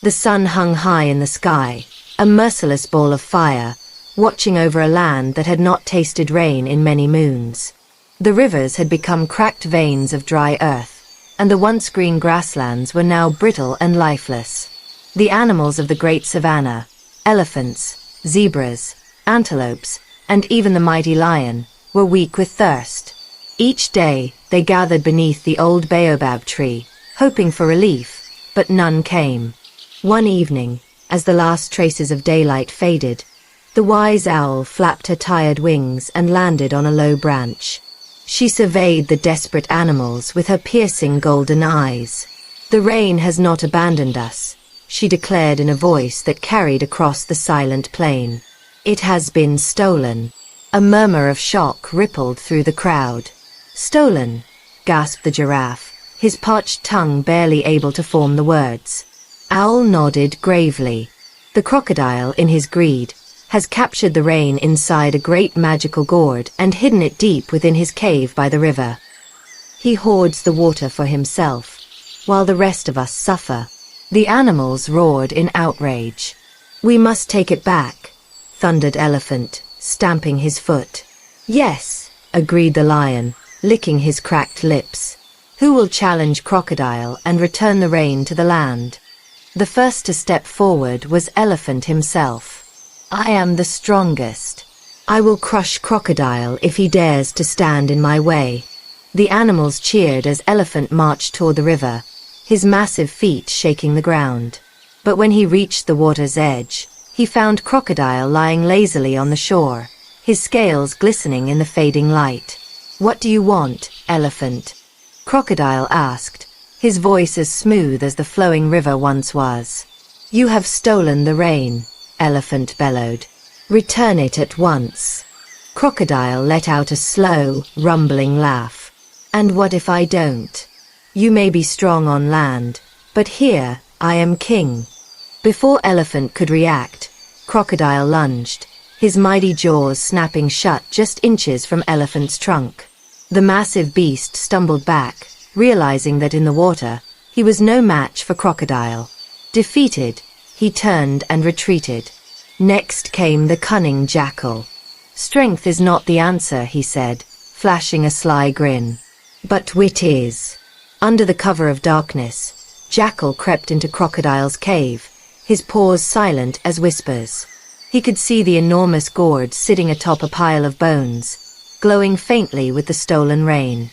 The sun hung high in the sky, a merciless ball of fire, watching over a land that had not tasted rain in many moons. The rivers had become cracked veins of dry earth, and the once green grasslands were now brittle and lifeless. The animals of the great savannah, elephants, zebras, antelopes, and even the mighty lion, were weak with thirst. Each day, they gathered beneath the old baobab tree, hoping for relief, but none came. One evening, as the last traces of daylight faded, the wise owl flapped her tired wings and landed on a low branch. She surveyed the desperate animals with her piercing golden eyes. "The rain has not abandoned us," she declared in a voice that carried across the silent plain. "It has been stolen." A murmur of shock rippled through the crowd. "Stolen?" gasped the giraffe, his parched tongue barely able to form the words. Owl nodded gravely. "The crocodile, in his greed, has captured the rain inside a great magical gourd and hidden it deep within his cave by the river. He hoards the water for himself, while the rest of us suffer." The animals roared in outrage. "We must take it back," thundered Elephant, stamping his foot. "Yes," agreed the lion, licking his cracked lips. "Who will challenge Crocodile and return the rain to the land?" The first to step forward was Elephant himself. "I am the strongest. I will crush Crocodile if he dares to stand in my way." The animals cheered as Elephant marched toward the river, his massive feet shaking the ground. But when he reached the water's edge, he found Crocodile lying lazily on the shore, his scales glistening in the fading light. "What do you want, Elephant?" Crocodile asked, his voice as smooth as the flowing river once was. "You have stolen the rain," Elephant bellowed. "Return it at once." Crocodile let out a slow, rumbling laugh. "And what if I don't? You may be strong on land, but here, I am king." Before Elephant could react, Crocodile lunged, his mighty jaws snapping shut just inches from Elephant's trunk. The massive beast stumbled back, realizing that in the water, he was no match for Crocodile. Defeated, he turned and retreated. Next came the cunning jackal. "Strength is not the answer," he said, flashing a sly grin. "But wit is." Under the cover of darkness, Jackal crept into Crocodile's cave, his paws silent as whispers. He could see the enormous gourd sitting atop a pile of bones, glowing faintly with the stolen rain.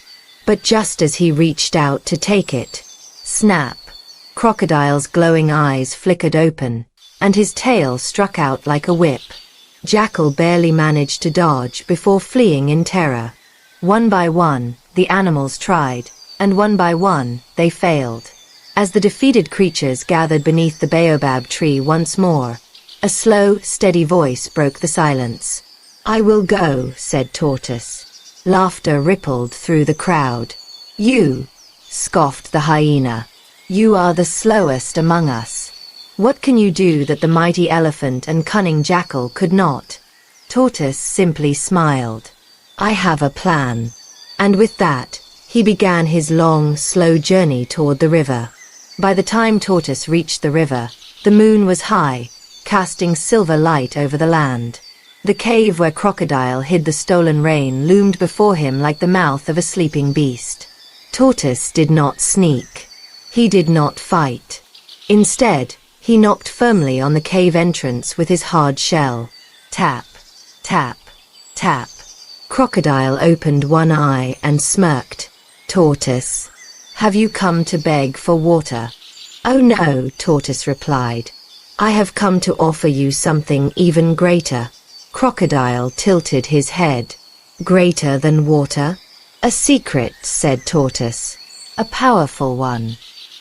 But just as he reached out to take it, snap! Crocodile's glowing eyes flickered open, and his tail struck out like a whip. Jackal barely managed to dodge before fleeing in terror. One by one, the animals tried, and one by one, they failed. As the defeated creatures gathered beneath the baobab tree once more, a slow, steady voice broke the silence. "I will go," said Tortoise. Laughter rippled through the crowd. "You," scoffed the hyena. "You are the slowest among us. What can you do that the mighty elephant and cunning jackal could not?" Tortoise simply smiled. "I have a plan." And with that, he began his long, slow journey toward the river. By the time Tortoise reached the river, the moon was high, casting silver light over the land. The cave where Crocodile hid the stolen rain loomed before him like the mouth of a sleeping beast. Tortoise did not sneak. He did not fight. Instead, he knocked firmly on the cave entrance with his hard shell. Tap, tap, tap. Crocodile opened one eye and smirked. "Tortoise, have you come to beg for water?" "Oh no," Tortoise replied. "I have come to offer you something even greater." Crocodile tilted his head. "Greater than water?" "A secret," said Tortoise. "A powerful one.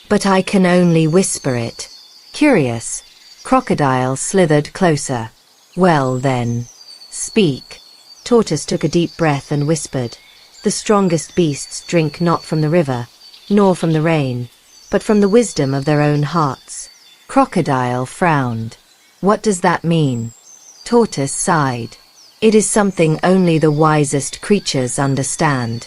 But I can only whisper it." Curious, Crocodile slithered closer. "Well then, speak." Tortoise took a deep breath and whispered, "The strongest beasts drink not from the river, nor from the rain, but from the wisdom of their own hearts." Crocodile frowned. "What does that mean?" Tortoise sighed. "It is something only the wisest creatures understand.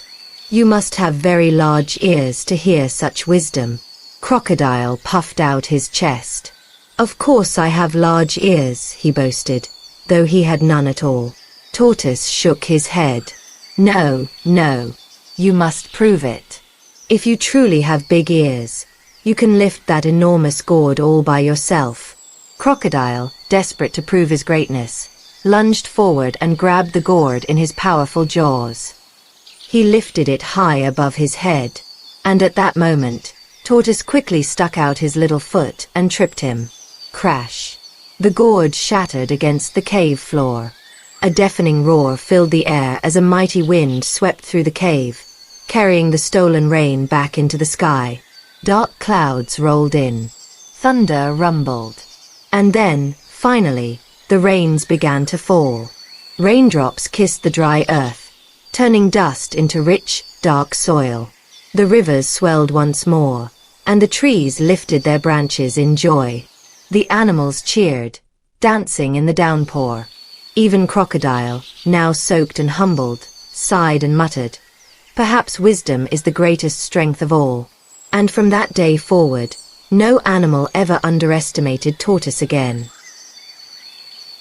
You must have very large ears to hear such wisdom." Crocodile puffed out his chest. Of course I have large ears, he boasted, though he had none at all. Tortoise shook his head. No, no. You must prove it. If you truly have big ears, you can lift that enormous gourd all by yourself. Crocodile, desperate to prove his greatness, lunged forward and grabbed the gourd in his powerful jaws. He lifted it high above his head, and at that moment, Tortoise quickly stuck out his little foot and tripped him. Crash! The gourd shattered against the cave floor. A deafening roar filled the air as a mighty wind swept through the cave, carrying the stolen rain back into the sky. Dark clouds rolled in. Thunder rumbled. And then, finally, the rains began to fall. Raindrops kissed the dry earth, turning dust into rich, dark soil. The rivers swelled once more, and the trees lifted their branches in joy. The animals cheered, dancing in the downpour. Even Crocodile, now soaked and humbled, sighed and muttered, "Perhaps wisdom is the greatest strength of all." And from that day forward, no animal ever underestimated Tortoise again.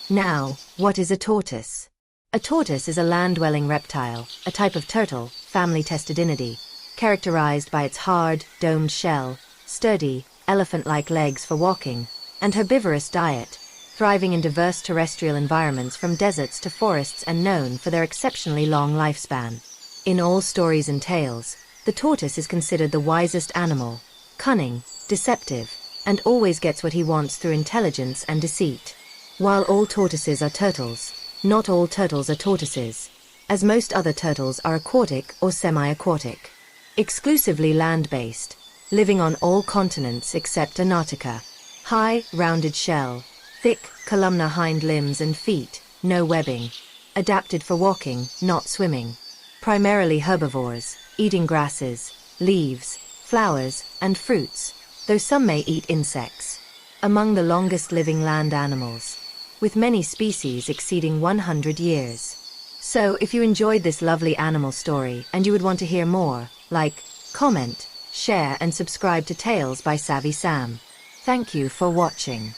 Now, what is a tortoise? A tortoise is a land-dwelling reptile, a type of turtle, family Testudinidae, characterized by its hard, domed shell, sturdy, elephant-like legs for walking, and herbivorous diet, thriving in diverse terrestrial environments from deserts to forests and known for their exceptionally long lifespan. In all stories and tales, the tortoise is considered the wisest animal, cunning, deceptive, and always gets what he wants through intelligence and deceit. While all tortoises are turtles, not all turtles are tortoises, as most other turtles are aquatic or semi-aquatic. Exclusively land-based, living on all continents except Antarctica. High, rounded shell, thick, columnar hind limbs and feet, no webbing. Adapted for walking, not swimming. Primarily herbivores, eating grasses, leaves, flowers, and fruits, though some may eat insects. Among the longest living land animals, with many species exceeding 100 years. So if you enjoyed this lovely animal story and you would want to hear more, like, comment, share and subscribe to Tales by Savvy Sam. Thank you for watching.